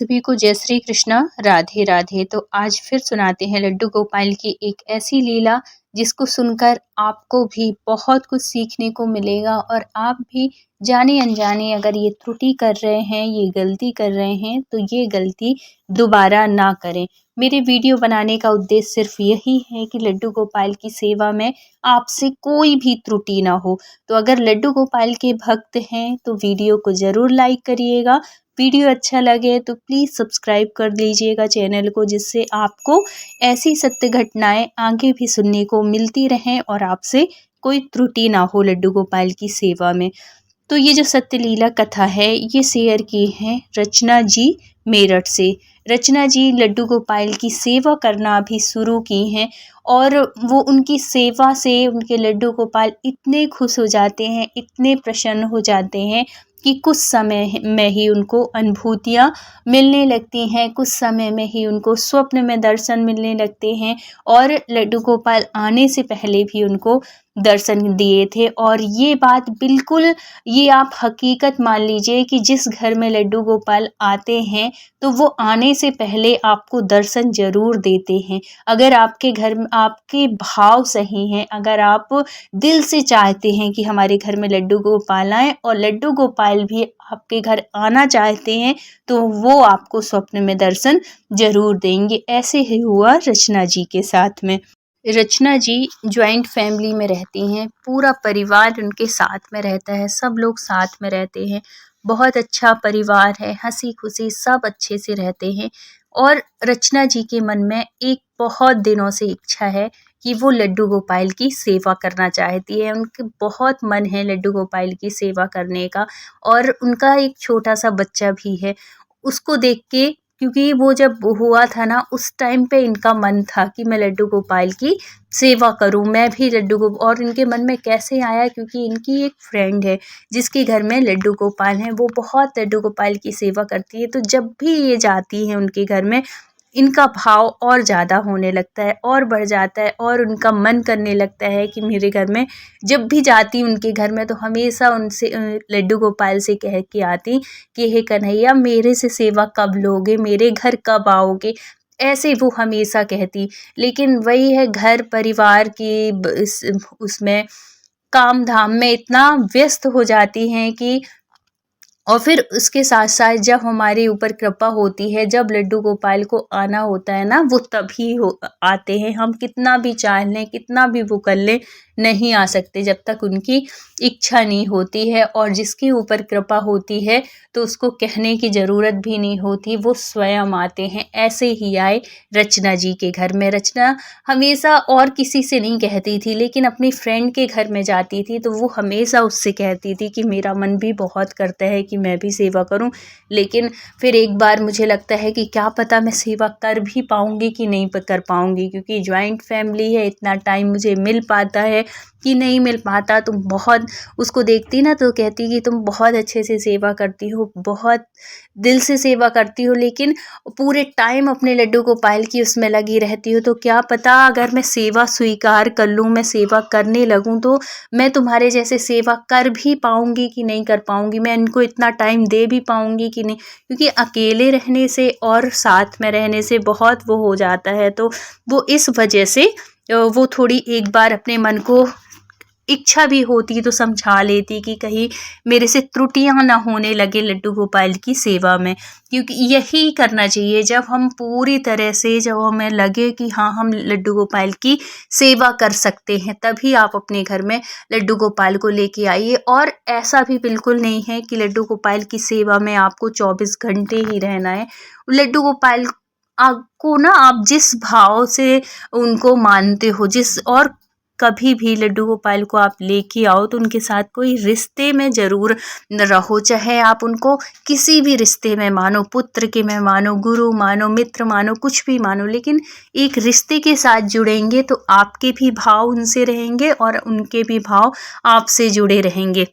सभी को जय श्री कृष्णा, राधे राधे। तो आज फिर सुनाते हैं लड्डू गोपाल की एक ऐसी लीला जिसको सुनकर आपको भी बहुत कुछ सीखने को मिलेगा और आप भी जाने अनजाने अगर ये त्रुटि कर रहे हैं, ये गलती कर रहे हैं, तो ये गलती दोबारा ना करें। मेरे वीडियो बनाने का उद्देश्य सिर्फ यही है कि लड्डू गोपाल की सेवा में आपसे कोई भी त्रुटि ना हो। तो अगर लड्डू गोपाल के भक्त हैं तो वीडियो को ज़रूर लाइक करिएगा। वीडियो अच्छा लगे तो प्लीज़ सब्सक्राइब कर लीजिएगा चैनल को, जिससे आपको ऐसी सत्य घटनाएं आगे भी सुनने को मिलती रहें और आपसे कोई त्रुटि ना हो लड्डू गोपाल की सेवा में। तो ये जो सत्य लीला कथा है ये शेयर की है रचना जी मेरठ से। रचना जी लड्डू गोपाल की सेवा करना भी शुरू की हैं और वो उनकी सेवा से उनके लड्डू गोपाल इतने खुश हो जाते हैं, इतने प्रसन्न हो जाते हैं कि कुछ समय में ही उनको अनुभूतियाँ मिलने लगती हैं, कुछ समय में ही उनको स्वप्न में दर्शन मिलने लगते हैं और लड्डू गोपाल आने से पहले भी उनको दर्शन दिए थे। और ये बात बिल्कुल, ये आप हकीकत मान लीजिए कि जिस घर में लड्डू गोपाल आते हैं तो वो आने से पहले आपको दर्शन ज़रूर देते हैं। अगर आपके घर में आपके भाव सही हैं, अगर आप दिल से चाहते हैं कि हमारे घर में लड्डू गोपाल आएँ और लड्डू गोपाल भी आपके घर आना चाहते हैं, तो वो आपको स्वप्न में दर्शन ज़रूर देंगे। ऐसे ही हुआ रचना जी के साथ में। रचना जी जॉइंट फैमिली में रहती हैं, पूरा परिवार उनके साथ में रहता है, सब लोग साथ में रहते हैं। बहुत अच्छा परिवार है, हंसी खुशी सब अच्छे से रहते हैं। और रचना जी के मन में एक बहुत दिनों से इच्छा है कि वो लड्डू गोपाल की सेवा करना चाहती है। उनके बहुत मन है लड्डू गोपाल की सेवा करने का और उनका एक छोटा सा बच्चा भी है। उसको देख के, क्योंकि वो जब हुआ था ना उस टाइम पे इनका मन था कि मैं लड्डू गोपाल की सेवा करूं, मैं भी लड्डू गो और इनके मन में कैसे आया, क्योंकि इनकी एक फ्रेंड है जिसके घर में लड्डू गोपाल हैं, वो बहुत लड्डू गोपाल की सेवा करती है। तो जब भी ये जाती हैं उनके घर में, इनका भाव और ज़्यादा होने लगता है और बढ़ जाता है और उनका मन करने लगता है कि मेरे घर में जब भी जाती उनके घर में तो हमेशा उनसे लड्डू गोपाल से कह के आती कि हे कन्हैया मेरे से सेवा कब लोगे, मेरे घर कब आओगे, ऐसे वो हमेशा कहती। लेकिन वही है, घर परिवार की उसमें काम धाम में इतना व्यस्त हो जाती हैं कि और फिर उसके साथ साथ जब हमारे ऊपर कृपा होती है, जब लड्डू गोपाल को आना होता है ना, वो तभी आते हैं। हम कितना भी चाह लें, कितना भी वो कर लें, नहीं आ सकते जब तक उनकी इच्छा नहीं होती है। और जिसके ऊपर कृपा होती है तो उसको कहने की ज़रूरत भी नहीं होती, वो स्वयं आते हैं। ऐसे ही आए रचना जी के घर में। रचना हमेशा और किसी से नहीं कहती थी, लेकिन अपनी फ्रेंड के घर में जाती थी तो वो हमेशा उससे कहती थी कि मेरा मन भी बहुत करता है कि मैं भी सेवा करूं, लेकिन फिर एक बार मुझे लगता है कि क्या पता मैं सेवा कर भी पाऊंगी कि नहीं कर पाऊंगी, क्योंकि जॉइंट फैमिली है, इतना टाइम मुझे मिल पाता है कि नहीं मिल पाता। तुम बहुत उसको देखती ना तो कहती कि तुम बहुत अच्छे से सेवा करती हो, बहुत दिल से सेवा करती हो, लेकिन पूरे टाइम अपने लड्डू गोपाल की उसमें लगी रहती हो। तो क्या पता अगर मैं सेवा स्वीकार कर लूँ, मैं सेवा करने लगूँ, तो मैं तुम्हारे जैसे सेवा कर भी पाऊँगी कि नहीं कर पाऊँगी, मैं इनको इतना टाइम दे भी पाऊँगी कि नहीं, क्योंकि अकेले रहने से और साथ में रहने से बहुत वो हो जाता है। तो वो इस वजह से वो थोड़ी एक बार अपने मन को इच्छा भी होती तो समझा लेती कि कहीं मेरे से त्रुटियां ना होने लगे लड्डू गोपाल की सेवा में, क्योंकि यही करना चाहिए। जब हम पूरी तरह से, जब हमें लगे कि हाँ हम लड्डू गोपाल की सेवा कर सकते हैं, तभी आप अपने घर में लड्डू गोपाल को लेके आइए। और ऐसा भी बिल्कुल नहीं है कि लड्डू गोपाल की सेवा में आपको 24 घंटे ही रहना है। लड्डू गोपाल आपको ना, आप जिस भाव से उनको मानते हो, जिस और कभी भी लड्डू गोपाल को आप लेके आओ तो उनके साथ कोई रिश्ते में ज़रूर रहो, चाहे आप उनको किसी भी रिश्ते में मानो, पुत्र के में मानो, गुरु मानो, मित्र मानो, कुछ भी मानो, लेकिन एक रिश्ते के साथ जुड़ेंगे तो आपके भी भाव उनसे रहेंगे और उनके भी भाव आपसे जुड़े रहेंगे।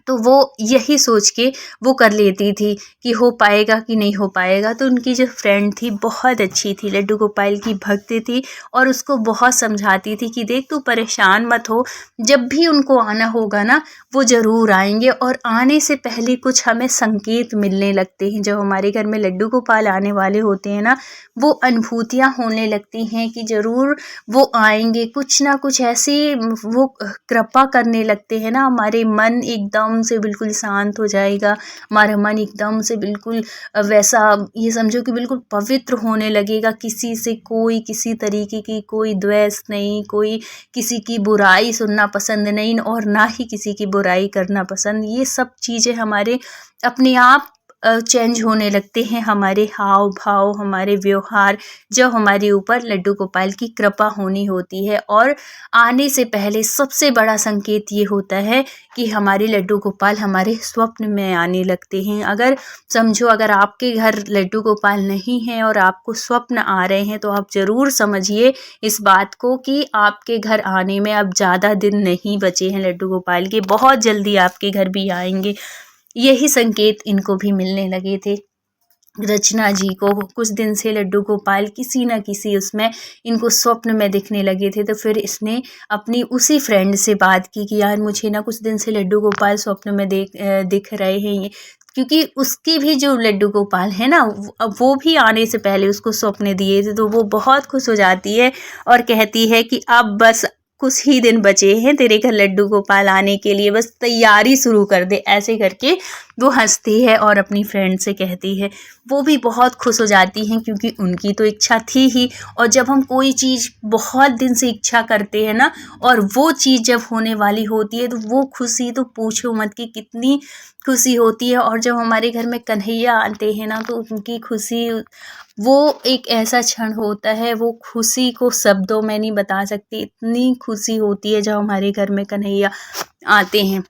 तो वो यही सोच के वो कर लेती थी कि हो पाएगा कि नहीं हो पाएगा। तो उनकी जो फ्रेंड थी बहुत अच्छी थी, लड्डू गोपाल की भक्त थी और उसको बहुत समझाती थी कि देख तू परेशान मत हो, जब भी उनको आना होगा ना वो ज़रूर आएंगे। और आने से पहले कुछ हमें संकेत मिलने लगते हैं, जब हमारे घर में लड्डू गोपाल आने वाले होते हैं ना वो अनुभूतियाँ होने लगती हैं कि ज़रूर वो आएंगे, कुछ ना कुछ ऐसी वो कृपा करने लगते हैं ना, हमारे मन एकदम से बिल्कुल शांत हो जाएगा, हमारा मन एकदम से बिल्कुल वैसा ये समझो कि बिल्कुल पवित्र होने लगेगा। किसी से कोई किसी तरीके की कोई द्वेष नहीं, कोई किसी की बुराई सुनना पसंद नहीं और ना ही किसी की बुराई करना पसंद। ये सब चीज़ें हमारे अपने आप चेंज होने लगते हैं, हमारे हाव भाव, हमारे व्यवहार, जब हमारे ऊपर लड्डू गोपाल की कृपा होनी होती है। और आने से पहले सबसे बड़ा संकेत ये होता है कि हमारे लड्डू गोपाल हमारे स्वप्न में आने लगते हैं। अगर समझो अगर आपके घर लड्डू गोपाल नहीं हैं और आपको स्वप्न आ रहे हैं तो आप ज़रूर समझिए इस बात को कि आपके घर आने में अब ज़्यादा दिन नहीं बचे हैं लड्डू गोपाल के, बहुत जल्दी आपके घर भी आएंगे। यही संकेत इनको भी मिलने लगे थे। रचना जी को कुछ दिन से लड्डू गोपाल किसी न किसी उसमें इनको स्वप्न में दिखने लगे थे। तो फिर इसने अपनी उसी फ्रेंड से बात की कि यार मुझे ना कुछ दिन से लड्डू गोपाल स्वप्न में दिख रहे हैं ये, क्योंकि उसकी भी जो लड्डू गोपाल है ना अब वो भी आने से पहले उसको स्वप्न दिए थे। तो वो बहुत खुश हो जाती है और कहती है कि अब बस कुछ ही दिन बचे हैं तेरे घर लड्डू गोपाल आने के लिए, बस तैयारी शुरू कर दे, ऐसे करके वो हंसती है और अपनी फ्रेंड से कहती है। वो भी बहुत खुश हो जाती हैं क्योंकि उनकी तो इच्छा थी ही। और जब हम कोई चीज़ बहुत दिन से इच्छा करते हैं ना और वो चीज़ जब होने वाली होती है तो वो खुशी तो पूछो मत कि कितनी खुशी होती है। और जब हमारे घर में कन्हैया आते हैं ना तो उनकी खुशी वो एक ऐसा क्षण होता है, वो खुशी को शब्दों में नहीं बता सकती, इतनी खुशी होती है जब हमारे घर में कन्हैया आते हैं।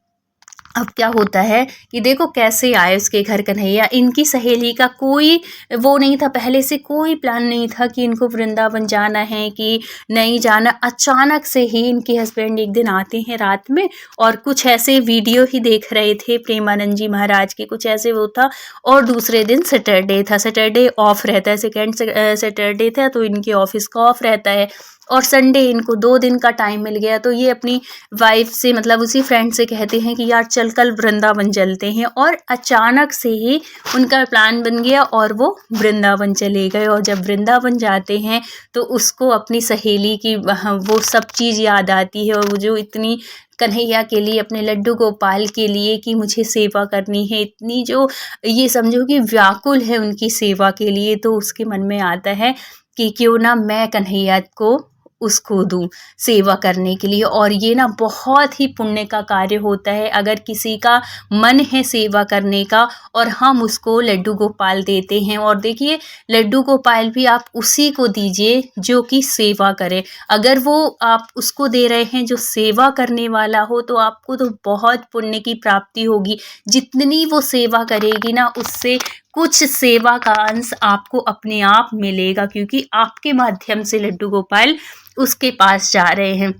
अब क्या होता है कि देखो कैसे आए उसके घर कन्हैया, इनकी सहेली का कोई वो नहीं था, पहले से कोई प्लान नहीं था कि इनको वृंदावन जाना है कि नहीं जाना। अचानक से ही इनके हस्बैंड एक दिन आते हैं रात में और कुछ ऐसे वीडियो ही देख रहे थे प्रेमानंद जी महाराज के, कुछ ऐसे वो था। और दूसरे दिन सैटरडे था, सैटरडे ऑफ रहता है, सेकेंड सैटरडे था तो इनके ऑफिस का ऑफ रहता है और संडे इनको 2 दिन का टाइम मिल गया। तो ये अपनी वाइफ से मतलब उसी फ्रेंड से कहते हैं कि यार चल कल वृंदावन चलते हैं। और अचानक से ही उनका प्लान बन गया और वो वृंदावन चले गए। और जब वृंदावन जाते हैं तो उसको अपनी सहेली की वो सब चीज़ याद आती है, और वो जो इतनी कन्हैया के लिए, अपने लड्डू गोपाल के लिए कि मुझे सेवा करनी है, इतनी जो ये समझो कि व्याकुल है उनकी सेवा के लिए। तो उसके मन में आता है कि क्यों ना मैं कन्हैया को उसको दूँ सेवा करने के लिए। और ये ना बहुत ही पुण्य का कार्य होता है अगर किसी का मन है सेवा करने का और हम उसको लड्डू गोपाल देते हैं। और देखिए लड्डू गोपाल भी आप उसी को दीजिए जो कि सेवा करे। अगर वो आप उसको दे रहे हैं जो सेवा करने वाला हो तो आपको तो बहुत पुण्य की प्राप्ति होगी। जितनी वो सेवा करेगी ना उससे कुछ सेवा का अंश आपको अपने आप मिलेगा, क्योंकि आपके माध्यम से लड्डू गोपाल उसके पास जा रहे हैं।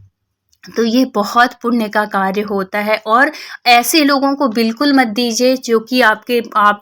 तो ये बहुत पुण्य का कार्य होता है। और ऐसे लोगों को बिल्कुल मत दीजिए जो कि आप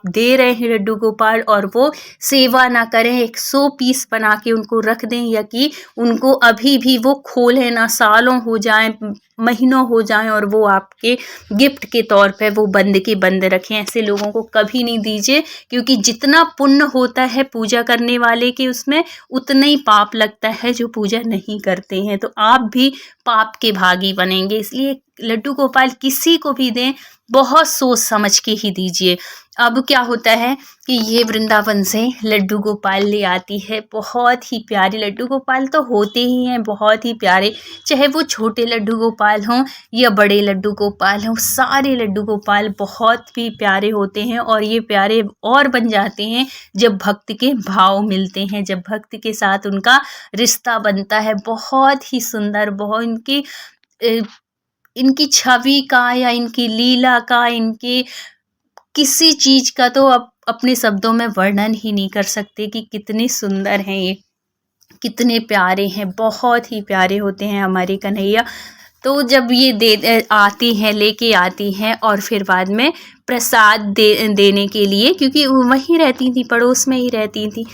दे रहे हैं लड्डू गोपाल और वो सेवा ना करें, एक 100 पीस बना के उनको रख दें, या कि उनको अभी भी वो खोलें ना, सालों हो जाएं, महीनों हो जाएं और वो आपके गिफ्ट के तौर पे वो बंद के बंद रखें। ऐसे लोगों को कभी नहीं दीजिए, क्योंकि जितना पुण्य होता है पूजा करने वाले के उसमें उतना ही पाप लगता है जो पूजा नहीं करते हैं। तो आप भी पाप के भागी बनेंगे। इसलिए लड्डू गोपाल किसी को भी दें बहुत सोच समझ के ही दीजिए। अब क्या होता है कि ये वृंदावन से लड्डू गोपाल ले आती है, बहुत ही प्यारे लड्डू गोपाल तो होते ही हैं, बहुत ही प्यारे, चाहे वो छोटे लड्डू गोपाल हों या बड़े लड्डू गोपाल हों, सारे लड्डू गोपाल बहुत ही प्यारे होते हैं। और ये प्यारे और बन जाते हैं जब भक्त के भाव मिलते हैं, जब भक्त के साथ उनका रिश्ता बनता है। बहुत ही सुंदर, बहुत इनकी छवि का या इनकी लीला का, इनके किसी चीज़ का तो आप अपने शब्दों में वर्णन ही नहीं कर सकते कि कितने सुंदर हैं ये, कितने प्यारे हैं, बहुत ही प्यारे होते हैं हमारे कन्हैया। तो जब ये आती हैं, लेके आती हैं और फिर बाद में प्रसाद देने के लिए, क्योंकि वो वहीं रहती थी, पड़ोस में ही रहती थी,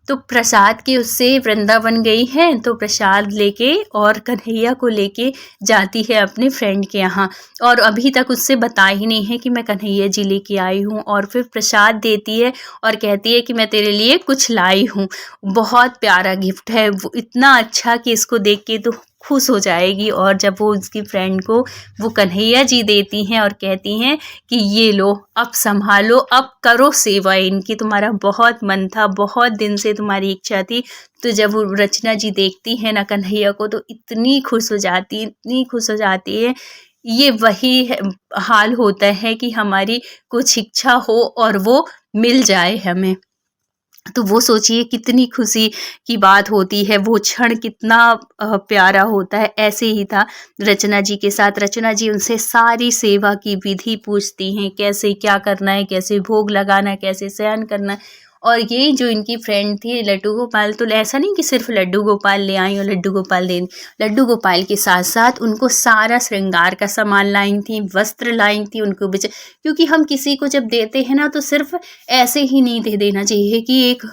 तो प्रसाद के उससे वृंदावन गई है तो प्रसाद लेके और कन्हैया को लेके जाती है अपने फ्रेंड के यहाँ, और अभी तक उससे बता ही नहीं है कि मैं कन्हैया जी लेके आई हूँ, और फिर प्रसाद देती है और कहती है कि मैं तेरे लिए कुछ लाई हूँ। बहुत प्यारा गिफ्ट है वो, इतना अच्छा कि इसको देख के तो खुश हो जाएगी। और जब वो उसकी फ्रेंड को वो कन्हैया जी देती हैं और कहती हैं कि ये लो, अब संभालो, अब करो सेवा इनकी, तुम्हारा बहुत मन था, बहुत दिन से तुम्हारी इच्छा थी। तो जब वो रचना जी देखती है ना कन्हैया को तो इतनी खुश हो जाती है, इतनी खुश हो जाती है। ये वही हाल होता है कि हमारी कुछ इच्छा हो और वो मिल जाए हमें। तो वो सोचिए कितनी खुशी की बात होती है, वो क्षण कितना प्यारा होता है। ऐसे ही था रचना जी के साथ। रचना जी उनसे सारी सेवा की विधि पूछती हैं, कैसे क्या करना है, कैसे भोग लगाना है, कैसे शयन करना है। और ये जो इनकी फ्रेंड थी लड्डू गोपाल, तो ऐसा नहीं कि सिर्फ लड्डू गोपाल ले आई और लड्डू गोपाल दे, लड्डू गोपाल के साथ साथ उनको सारा श्रृंगार का सामान लाई थी, वस्त्र लाई थी उनको क्योंकि हम किसी को जब देते हैं ना तो सिर्फ ऐसे ही नहीं दे देना चाहिए कि एक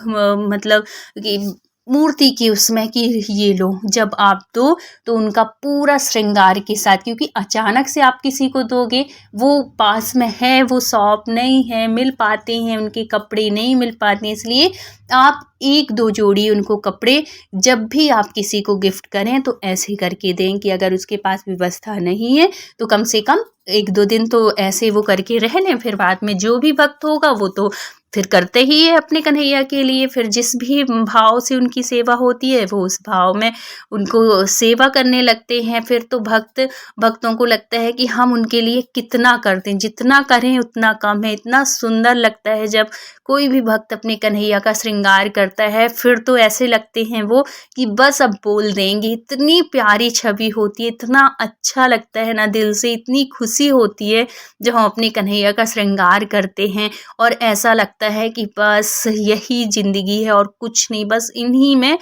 मतलब कि मूर्ति की उसमें कि ये लो, जब आप दो तो उनका पूरा श्रृंगार के साथ, क्योंकि अचानक से आप किसी को दोगे, वो पास में है, वो शॉप नहीं है, मिल पाते हैं, उनके कपड़े नहीं मिल पाते हैं, इसलिए आप एक दो जोड़ी उनको कपड़े जब भी आप किसी को गिफ्ट करें तो ऐसे करके दें कि अगर उसके पास व्यवस्था नहीं है तो कम से कम एक दो दिन तो ऐसे वो करके रह लें, फिर बाद में जो भी वक्त होगा वो तो फिर करते ही है अपने कन्हैया के लिए। फिर जिस भी भाव से उनकी सेवा होती है वो उस भाव में उनको सेवा करने लगते हैं। फिर तो भक्तों को लगता है कि हम उनके लिए कितना कर दें, जितना करें उतना कम है। इतना सुंदर लगता है जब कोई भी भक्त अपने कन्हैया का श्रृंगार करता है, फिर तो ऐसे लगते हैं वो कि बस अब बोल देंगे। इतनी प्यारी छवि होती है, इतना अच्छा लगता है ना, दिल से इतनी खुशी होती है जब हम अपने कन्हैया का श्रृंगार करते हैं, और ऐसा लगता है कि बस यही जिंदगी है और कुछ नहीं, बस इन्हीं में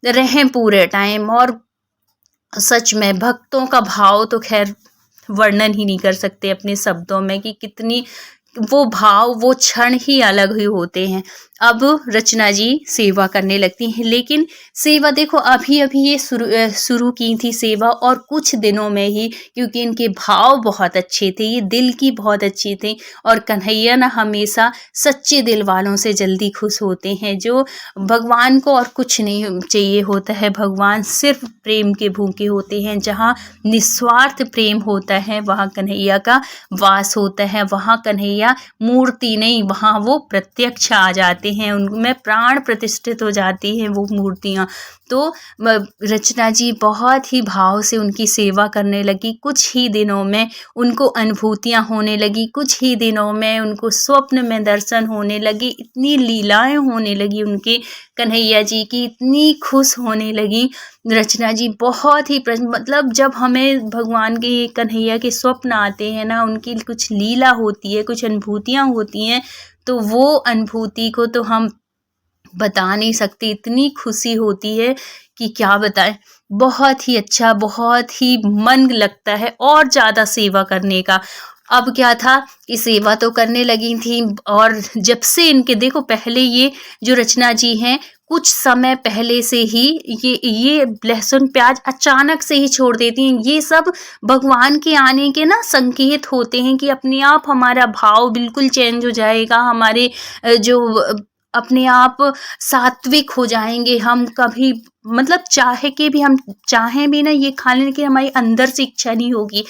रहें पूरे टाइम। और सच में भक्तों का भाव तो खैर वर्णन ही नहीं कर सकते अपने शब्दों में कि कितनी वो भाव, वो क्षण ही अलग ही होते हैं। अब रचना जी सेवा करने लगती हैं, लेकिन सेवा देखो अभी अभी ये शुरू की थी सेवा, और कुछ दिनों में ही, क्योंकि इनके भाव बहुत अच्छे थे, ये दिल की बहुत अच्छी थे, और कन्हैया ना हमेशा सच्चे दिल वालों से जल्दी खुश होते हैं। जो भगवान को और कुछ नहीं चाहिए होता है, भगवान सिर्फ प्रेम के भूखे होते हैं। जहाँ निस्वार्थ प्रेम होता है वहाँ कन्हैया का वास होता है, वहाँ कन्हैया मूर्ति नहीं, वहाँ वो प्रत्यक्ष आ जाते हैं, उनमें प्राण प्रतिष्ठित हो जाती हैं वो मूर्तियाँ। तो रचना जी बहुत ही भाव से उनकी सेवा करने लगी। कुछ ही दिनों में उनको अनुभूतियाँ होने लगी, कुछ ही दिनों में उनको स्वप्न में दर्शन होने लगी, इतनी लीलाएं होने लगी उनके कन्हैया जी की, इतनी खुश होने लगी रचना जी। बहुत ही मतलब जब हमें भगवान के कन्हैया के स्वप्न आते हैं ना, उनकी कुछ लीला होती है, कुछ अनुभूतियाँ होती हैं, तो वो अनुभूति को तो हम बता नहीं सकते, इतनी खुशी होती है कि क्या बताएं। बहुत ही अच्छा, बहुत ही मन लगता है और ज़्यादा सेवा करने का। अब क्या था कि सेवा तो करने लगी थी, और जब से इनके देखो पहले ये जो रचना जी हैं कुछ समय पहले से ही ये लहसुन प्याज अचानक से ही छोड़ देती हैं। ये सब भगवान के आने के ना संकेत होते हैं कि अपने आप हमारा भाव बिल्कुल चेंज हो जाएगा, हमारे जो अपने आप सात्विक हो जाएंगे हम। कभी मतलब चाहे के भी हम चाहें भी ना ये खा लेने की हमारी अंदर से इच्छा नहीं होगी।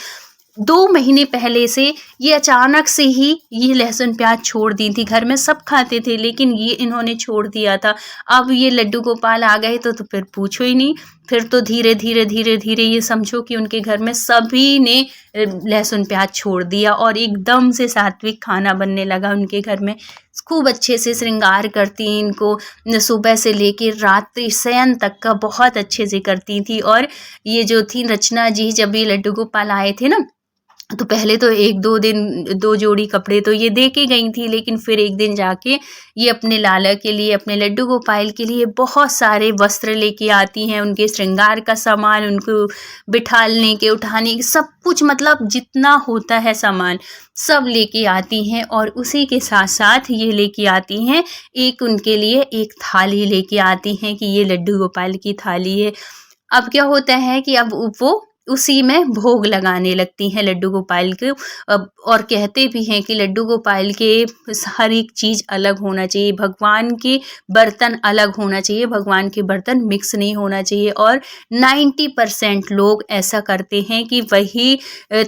2 महीने पहले से ये अचानक से ही ये लहसुन प्याज छोड़ दी थी। घर में सब खाते थे लेकिन ये इन्होंने छोड़ दिया था। अब ये लड्डू गोपाल आ गए तो फिर पूछो ही नहीं। फिर तो धीरे धीरे ये समझो कि उनके घर में सभी ने लहसुन प्याज छोड़ दिया और एकदम से सात्विक खाना बनने लगा उनके घर में। खूब अच्छे से श्रृंगार करती इनको, सुबह से लेकर रात्रि शयन तक का बहुत अच्छे से करती थी। और ये जो थी रचना जी, जब ये लड्डू गोपाल आए थे ना तो पहले तो 1-2 दिन 2 जोड़ी कपड़े तो ये दे के गई थी, लेकिन फिर एक दिन जाके ये अपने लाला के लिए, अपने लड्डू गोपाल के लिए बहुत सारे वस्त्र लेके आती हैं, उनके श्रृंगार का सामान, उनको बिठालने के, उठाने के, सब कुछ मतलब जितना होता है सामान, सब लेके आती हैं। और उसी के साथ-साथ ये लेके आती हैं, एक उनके लिए एक थाली लेके आती हैं कि ये लड्डू गोपाल की थाली है। अब क्या होता है कि अब वो उसी में भोग लगाने लगती हैं लड्डू गोपाल को। और कहते भी हैं कि लड्डू गोपाल के हर एक चीज़ अलग होना चाहिए, भगवान के बर्तन अलग होना चाहिए, भगवान के बर्तन मिक्स नहीं होना चाहिए। और 90% लोग ऐसा करते हैं कि वही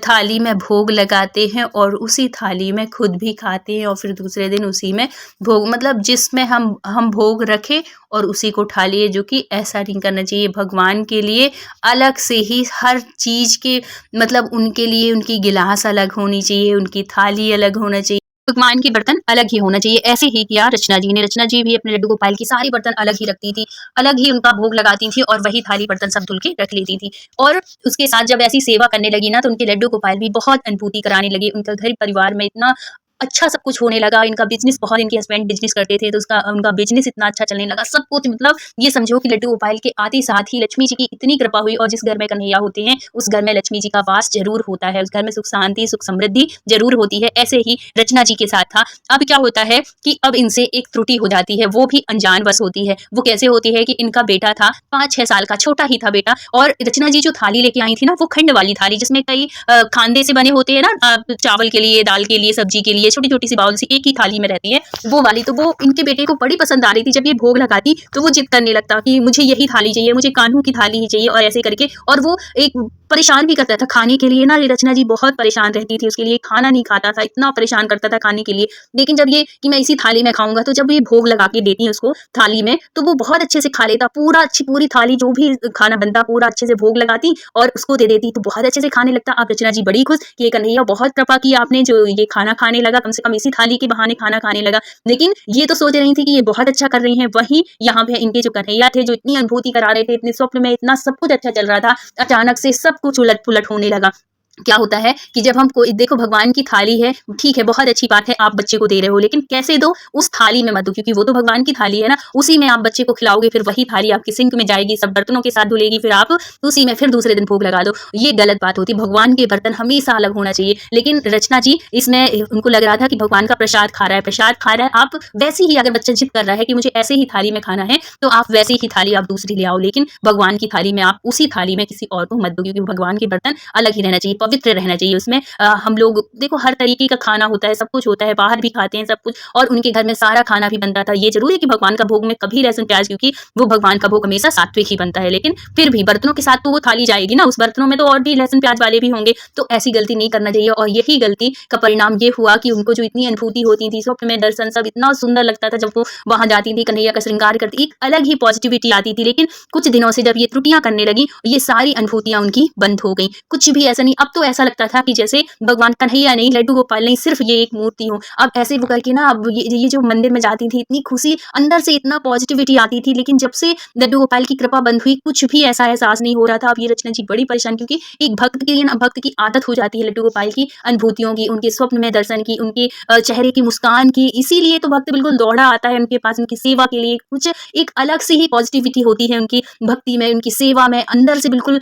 थाली में भोग लगाते हैं और उसी थाली में खुद भी खाते हैं और फिर दूसरे दिन उसी में भोग, मतलब जिसमें हम भोग रखें और उसी को उठा लिए, जो कि ऐसा नहीं करना चाहिए। भगवान के लिए अलग से ही हर चीज़ के, मतलब उनके लिए उनकी गिलास अलग होनी चाहिए, उनकी थाली अलग होना चाहिए, भगवान के बर्तन अलग ही होना चाहिए। ऐसे ही किया रचना जी ने। रचना जी भी अपने लड्डू गोपाल की सारी बर्तन अलग ही रखती थी, अलग ही उनका भोग लगाती थी और वही थाली बर्तन सब धुल के रख लेती थी। और उसके साथ जब ऐसी सेवा करने लगी ना, तो उनके लड्डू गोपाल भी बहुत अनुभूति कराने लगे। उनका घर परिवार में इतना अच्छा सब कुछ होने लगा। इनका बिजनेस बहुत, इनके हस्बैंड बिजनेस करते थे, तो उनका बिजनेस इतना अच्छा चलने लगा, सब कुछ, मतलब ये समझो कि लड्डू गोपाल के आते साथ ही लक्ष्मी जी की इतनी कृपा हुई। और जिस घर में कन्हैया होते हैं उस घर में लक्ष्मी जी का वास जरूर होता है, उस घर में सुख शांति सुख समृद्धि जरूर होती है। ऐसे ही रचना जी के साथ था। अब क्या होता है कि अब इनसे एक त्रुटि हो जाती है, वो भी अनजान बस होती है। वो कैसे होती है कि इनका बेटा था 5-6 साल का, छोटा ही था बेटा, और रचना जी जो थाली लेके आई थी ना, वो खंड वाली थाली, जिसमें कई खांदे से बने होते हैं ना, चावल के लिए, दाल के लिए, सब्जी के लिए, छोटी छोटी सी बाउल सी एक ही थाली में रहती है, वो वाली। तो वो इनके बेटे को बड़ी पसंद आ रही थी। जब ये भोग लगाती तो वो जिद करने लगता कि मुझे यही थाली चाहिए, मुझे कान्हू की थाली ही चाहिए, और ऐसे करके। और वो एक परेशान भी करता था खाने के लिए ना, रचना जी बहुत परेशान रहती थी उसके लिए, खाना नहीं खाता था, इतना परेशान करता था खाने के लिए। लेकिन जब ये कि मैं इसी थाली में खाऊंगा, तो जब ये भोग लगा के देती है उसको थाली में, तो वो बहुत अच्छे से खा लेता, पूरा अच्छी पूरी थाली, जो भी खाना बनता पूरा अच्छे से भोग लगाती और उसको दे देती, तो बहुत अच्छे से खाने लगता। अब रचना जी बड़ी खुश कि ये कन्हैया बहुत कृपा की आपने, जो ये खाना खाने लगा, कम से कम इसी थाली के बहाने खाना खाने लगा। लेकिन ये तो सोच रही थी कि ये बहुत अच्छा कर रही हैं, वहीं यहाँ पे इनके जो कन्हैया थे, जो इतनी अनुभूति करा रहे थे, इतने स्वप्न में इतना सब कुछ अच्छा चल रहा था, अचानक से सब कुछ उलट पुलट होने लगा। क्या होता है कि जब हम कोई, देखो भगवान की थाली है, ठीक है, बहुत अच्छी बात है, आप बच्चे को दे रहे हो, लेकिन कैसे दो, उस थाली में मत दो, क्योंकि वो तो भगवान की थाली है ना, उसी में आप बच्चे को खिलाओगे, फिर वही थाली आपकी सिंक में जाएगी, सब बर्तनों के साथ धुलेगी, फिर आप उसी में फिर दूसरे दिन भोग लगा दो। ये गलत बात होती। भगवान के बर्तन हमेशा अलग होना चाहिए। लेकिन रचना जी इसमें, उनको लग रहा था कि भगवान का प्रसाद खा रहा है, प्रसाद खा रहा है, आप वैसे ही, अगर बच्चा जिद कर रहा है कि मुझे ऐसे ही थाली में खाना है, तो आप वैसे ही थाली आप दूसरी ले आओ, लेकिन भगवान की थाली में आप उसी थाली में किसी और को मत दो, क्योंकि भगवान के बर्तन अलग ही रहना चाहिए, पवित्र रहना चाहिए। उसमें हम लोग देखो हर तरीके का खाना होता है, सब कुछ होता है, बाहर भी खाते हैं सब कुछ, और उनके घर में सारा खाना भी बनता था। ये जरूर है कि भगवान का भोग में कभी लहसुन प्याज, क्योंकि वो भगवान का भोग हमेशा सात्विक ही बनता है, लेकिन फिर भी बर्तनों के साथ तो वो थाली जाएगी ना, उस बर्तनों में तो और भी लहसुन प्याज वाले भी होंगे, तो ऐसी गलती नहीं करना चाहिए। और यही गलती का परिणाम ये हुआ कि उनको जो इतनी अनुभूति होती थी, स्वप्न में दर्शन सब इतना सुंदर लगता था, जब वो वहां जाती थी, कन्हैया का श्रृंगार करती, एक अलग ही पॉजिटिविटी आती थी। लेकिन कुछ दिनों से जब ये त्रुटियां करने लगी, ये सारी अनुभूतियां उनकी बंद हो गई, कुछ भी ऐसा नहीं। अब तो ऐसा लगता था कि जैसे भगवान कन्हैया नहीं, लड्डू गोपाल नहीं, सिर्फ ये एक मूर्ति हो। अब ऐसे वो करके ना, अब ये जो मंदिर में जाती थी, इतनी खुशी अंदर से, इतना पॉजिटिविटी आती थी। लेकिन जब से लड्डू गोपाल की कृपा बंद हुई, कुछ भी ऐसा एहसास नहीं हो रहा था। अब ये रचना जी बड़ी परेशान, क्योंकि एक भक्त की ना, भक्त की आदत हो जाती है लड्डू गोपाल की अनुभूतियों की, उनके स्वप्न में दर्शन की, उनके चेहरे की मुस्कान की, इसीलिए तो भक्त बिल्कुल दौड़ा आता है उनके पास, उनकी सेवा के लिए। कुछ एक अलग से ही पॉजिटिविटी होती है उनकी भक्ति में, उनकी सेवा में, अंदर से बिल्कुल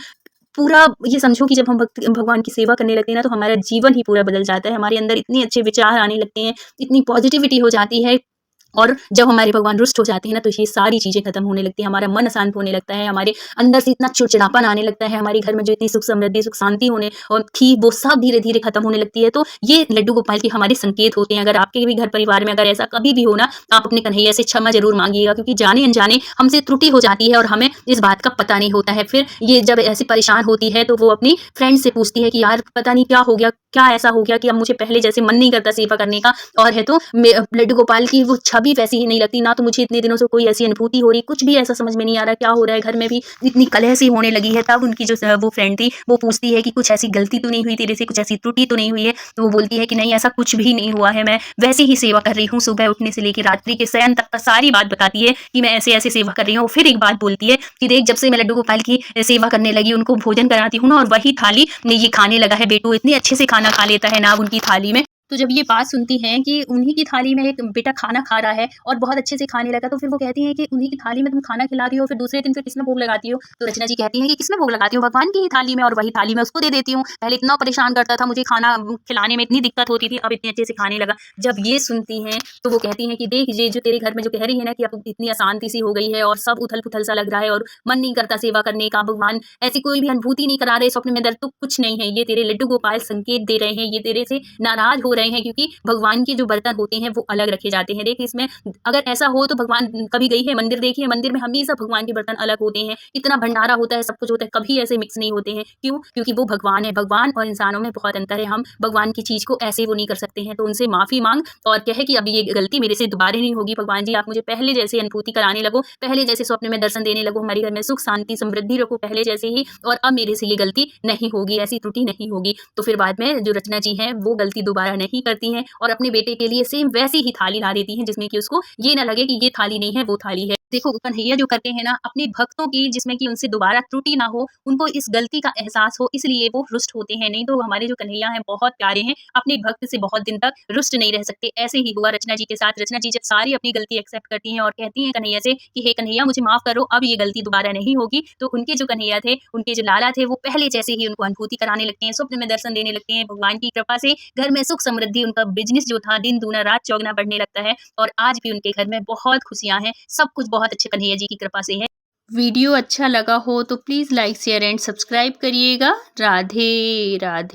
पूरा। ये समझो कि जब हम भगवान की सेवा करने लगते हैं ना, तो हमारा जीवन ही पूरा बदल जाता है, हमारे अंदर इतने अच्छे विचार आने लगते हैं, इतनी पॉजिटिविटी हो जाती है। और जब हमारे भगवान रुष्ट हो जाते हैं ना, तो ये सारी चीज़ें खत्म होने लगती हैं, हमारा मन अशांत होने लगता है, हमारे अंदर से इतना चिड़चिड़ापन आने लगता है, हमारे घर में जो इतनी सुख समृद्धि सुख शांति होने और थी, वो सब धीरे धीरे खत्म होने लगती है। तो ये लड्डू गोपाल के हमारे संकेत होते हैं। अगर आपके भी घर परिवार में अगर ऐसा कभी भी हो ना, आप अपने कन्हैया से क्षमा जरूर मांगिएगा, क्योंकि जाने अनजाने हमसे त्रुटि हो जाती है और हमें इस बात का पता नहीं होता है। फिर ये जब ऐसी परेशान होती है, तो वो अपनी फ्रेंड से पूछती है कि यार पता नहीं क्या हो गया, क्या ऐसा हो गया कि अब मुझे पहले जैसे मन नहीं करता सेवा करने का। और है तो लड्डू गोपाल की वो छवि भी वैसी ही नहीं लगती, ना तो मुझे इतने दिनों से कोई ऐसी अनुभूति हो रही, कुछ भी ऐसा समझ में नहीं आ रहा क्या हो रहा है घर में भी इतनी कलह सी होने लगी है। तब उनकी जो वो फ्रेंड थी वो पूछती है कि कुछ ऐसी गलती तो नहीं हुई तेरे से, कुछ ऐसी त्रुटि तो नहीं हुई है? तो वो बोलती है कि नहीं ऐसा कुछ भी नहीं हुआ है, मैं वैसे ही सेवा कर रही हूँ, सुबह उठने से लेकर रात्रि के शयन तक का सारी बात बताती है कि मैं ऐसे-ऐसे सेवा कर रही हूँ। फिर एक बात बोलती है कि देख, जब से मैं लड्डू गोपाल की सेवा करने लगी, उनको भोजन कराती हूँ ना, और वही थाली ये खाने लगा है बेटू, इतने अच्छे से खाना खा लेता है ना अब उनकी थाली में। तो जब ये बात सुनती हैं कि उन्हीं की थाली में एक बेटा खाना खा रहा है और बहुत अच्छे से खाने लगा, तो फिर वो कहती हैं कि उन्हीं की थाली में तुम खाना खिला रही हो, फिर दूसरे दिन फिर किसमें भोग लगाती हो? तो रचना जी कहती हैं कि किसमें भोग लगाती हूँ? भगवान की ही थाली में, और वही थाली मैं उसको दे देती हूँ। पहले इतना परेशान करता था, मुझे खाना खिलाने में इतनी दिक्कत होती थी, अब इतने अच्छे से खाने लगा। जब ये सुनती हैं तो वो कहती हैं कि देख, ये जो तेरे घर में जो कह रही है ना कि अब इतनी अशांति सी हो गई है और सब उथल-पुथल सा लग रहा है और मन नहीं करता सेवा करने का, भगवान ऐसी कोई भी अनुभूति नहीं करा रहे स्वप्न में, दर्द तो कुछ नहीं है। ये तेरे लड्डू गोपाल संकेत दे रहे हैं, ये तेरे से नाराज़ हो रहे हैं, क्योंकि भगवान के जो बर्तन होते हैं वो अलग रखे जाते हैं। देख, इसमें अगर ऐसा हो तो भगवान कभी गई है मंदिर देखी है? मंदिर में हमेशा भगवान के बर्तन अलग होते हैं, इतना भंडारा होता है, सब कुछ होता है, कभी ऐसे मिक्स नहीं होते हैं। क्यों? क्योंकि वो भगवान है। भगवान और इंसानों में बहुत अंतर है, हम भगवान की चीज़ को ऐसे वो नहीं कर सकते हैं। तो उनसे माफ़ी माँग और कहे कि अब ये गलती मेरे से दोबारा नहीं होगी। भगवान जी, आप मुझे पहले जैसे अनुभूति कराने लगो, पहले जैसे स्वप्न में दर्शन देने लगो, हमारे घर में सुख शांति समृद्धि रखो पहले जैसे ही, और अब मेरे से ये गलती नहीं होगी, ऐसी त्रुटि नहीं होगी। तो फिर बाद में जो रचना जी हैं वो गलती दोबारा नहीं करती हैं और अपने बेटे के लिए सेम वैसी ही थाली ला देती हैं, जिसमें कि उसको ये ना लगे कि ये थाली नहीं है, वो थाली है। देखो, कन्हैया जो करते हैं ना अपने भक्तों की, जिसमें कि उनसे दोबारा त्रुटि ना हो, उनको इस गलती का एहसास हो, इसलिए वो रुष्ट होते हैं। नहीं तो हमारे जो कन्हैया हैं बहुत प्यारे हैं, अपने भक्त से बहुत दिन तक रुष्ट नहीं रह सकते। ऐसे ही हुआ रचना जी के साथ। रचना जी जब सारी अपनी गलती एक्सेप्ट करती हैं और कहती हैं कन्हैया से कि हे कन्हैया, मुझे माफ करो, अब ये गलती दोबारा नहीं होगी, तो उनके जो कन्हैया थे, उनके जो लाला थे, वो पहले जैसे ही उनको अनुभूति कराने लगते हैं, स्वप्न में दर्शन देने लगते हैं। भगवान की कृपा से घर में सुख समृद्धि, उनका बिजनेस जो था दिन दूना रात चौगुना बढ़ने लगता है और आज भी उनके घर में बहुत खुशियां हैं। सब कुछ बहुत अच्छे कन्हैया जी की कृपा से है। वीडियो अच्छा लगा हो तो please like share and subscribe करिएगा। राधे राधे।